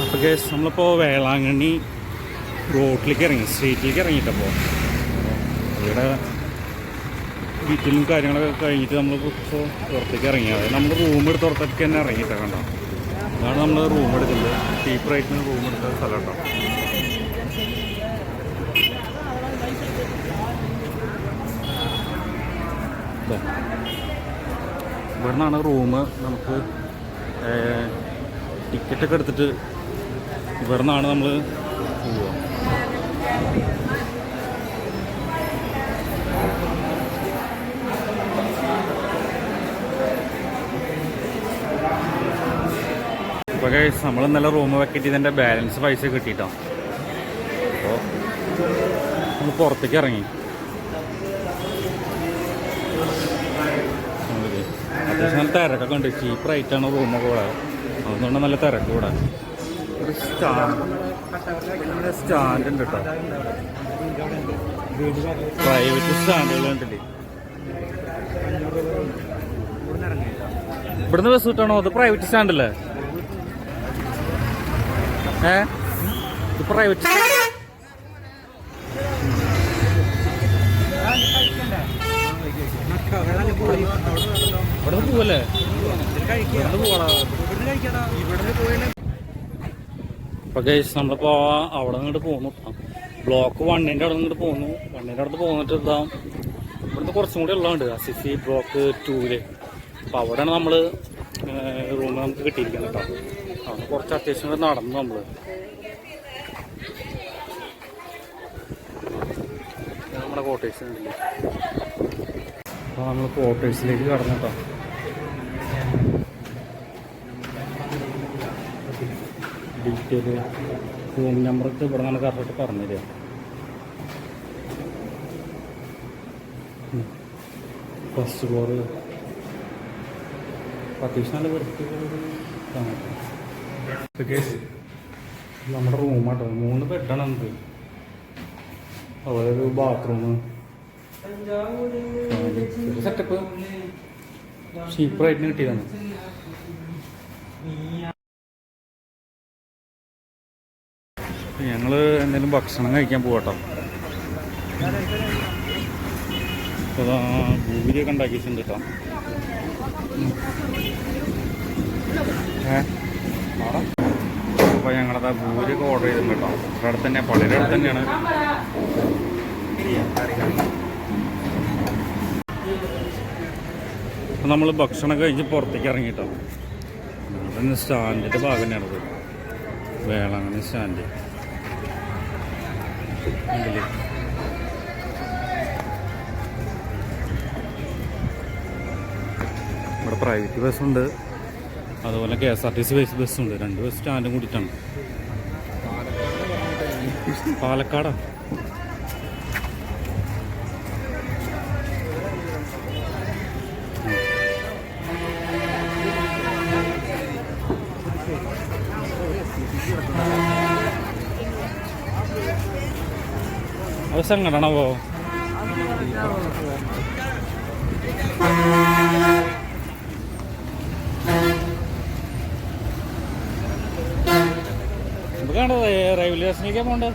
അപ്പോൾ ഗൈസ് നമ്മളിപ്പോൾ വേളാങ്കണ്ണി റോഡിലേക്ക് ഇറങ്ങി, സ്ട്രീറ്റിലേക്ക് ഇറങ്ങിയിട്ടപ്പോൾ ഇവിടെ വീട്ടിലും കാര്യങ്ങളൊക്കെ കഴിഞ്ഞിട്ട് നമ്മളിപ്പോൾ പുറത്തേക്ക് ഇറങ്ങി. അതായത് നമ്മൾ റൂം എടുത്ത് പുറത്തേക്ക് തന്നെ ഇറങ്ങിയിട്ടാണ്. കണ്ടോ, അതാണ് നമ്മൾ റൂം എടുക്കുന്നത്. ചീപ്പ് റേറ്റിന് റൂം എടുത്ത സ്ഥലം കേട്ടോ. ഇവിടെ നിന്നാണ് റൂം. നമുക്ക് ടിക്കറ്റൊക്കെ എടുത്തിട്ട് ഇവിടെ നിന്നാണ് നമ്മൾ പോവുക. ഇപ്പോൾ ഗൈസ് നമ്മൾ ഇന്നലെ റൂം വെക്കിയിട്ട് ഇതിൻ്റെ ബാലൻസ് പൈസ കിട്ടിയിട്ടാണ്. അപ്പോൾ നമ്മൾ പുറത്തേക്ക് ഇറങ്ങി. അത്യാവശ്യം നല്ല തിരക്കൊക്കെ ഉണ്ട്. ചീപ്പ് റേറ്റാണ് റൂമൊക്കെ ഇവിടെ. അതുകൊണ്ട് നല്ല തിരക്ക് ഇവിടെ. ഒരു സ്റ്റാൻഡ് ഉണ്ട് കേട്ടോ. പ്രൈവറ്റ് സ്റ്റാൻഡുകൾ കണ്ടില്ലേ. ഇവിടുന്ന് ബസ് കിട്ടണോ? അത് പ്രൈവറ്റ് സ്റ്റാൻഡല്ലേ? ഇത് പ്രൈവറ്റ് ഇവിടുന്ന് പോവല്ലേ? ഇപ്പൊ ഗൈസ് നമ്മളിപ്പോ അവിടെ നിന്നിട്ട് പോന്നു. ബ്ലോക്ക് 1-ന്റെ അവിടെ നിന്നിട്ട് പോന്നു. 1-ന്റെ അടുത്ത് പോന്നിട്ട് ഇതാ ഇവിടുന്ന് കുറച്ചും കൂടി ഉള്ളതുണ്ട്. Assisi block 2-ല്. അപ്പൊ അവിടെയാണ് നമ്മള് റൂം നമുക്ക് കിട്ടിയിരിക്കുന്നത് കേട്ടോ. അവിടെ കുറച്ച് അത്യാവശ്യം കൂടെ നടന്നു നമ്മള്. നമ്മുടെ ക്വാർട്ടേഴ്സ് ഉണ്ടല്ലേ. അപ്പൊ നമ്മൾ ക്വാർട്ടേഴ്സിലേക്ക് കടന്നു കേട്ടോ. ഡീറ്റെയില് റൂം നമ്പറൊക്കെ ഇവിടെ നിന്നാണ് കറക്റ്റ് പറഞ്ഞുതരിക. ഫസ്റ്റ് ഫ്ലോർ അത്യാവശ്യം നല്ല വൃത്തി നമ്മുടെ റൂമാട്ടോ. 3 ബെഡാണ് നമുക്ക്. അതുപോലെ ഒരു ബാത്റൂം സെറ്റപ്പ് ചീപ്പറായിട്ട് കിട്ടിയതാണ്. ഞങ്ങൾ എന്തെങ്കിലും ഭക്ഷണം കഴിക്കാൻ പോകട്ടോ. അപ്പോൾ ഭൂരിയൊക്കെ ഉണ്ടാക്കിയിട്ടുണ്ട് കേട്ടോ. അപ്പോൾ ഞങ്ങളത് ഭൂരിയൊക്കെ ഓർഡർ ചെയ്തിട്ടുണ്ട് കേട്ടോ. ഇവിടെ അടുത്ത് തന്നെ, പള്ളിയുടെ അടുത്ത് തന്നെയാണ്. അപ്പോൾ നമ്മൾ ഭക്ഷണം കഴിച്ച് പുറത്തേക്ക് ഇറങ്ങിയിട്ടോ. ഇവിടെ സ്റ്റാൻഡിൻ്റെ ഭാഗം തന്നെയാണത്. വേളാങ്കണ്ണി സ്റ്റാൻഡ് ഉണ്ടല്ലേ. ഇവിടെ പ്രൈവറ്റ് ബസ്സുണ്ട്, അതുപോലെ KSRTC ബസ്സുണ്ട്. 2 ബസ് സ്റ്റാൻഡും കൂടിയിട്ടാണ്. പാലക്കാടാ. അത് സങ്കടമാണോ? നമുക്കാണോ റെയിൽവേ സ്റ്റേഷനിലേക്ക് പോകേണ്ടത്?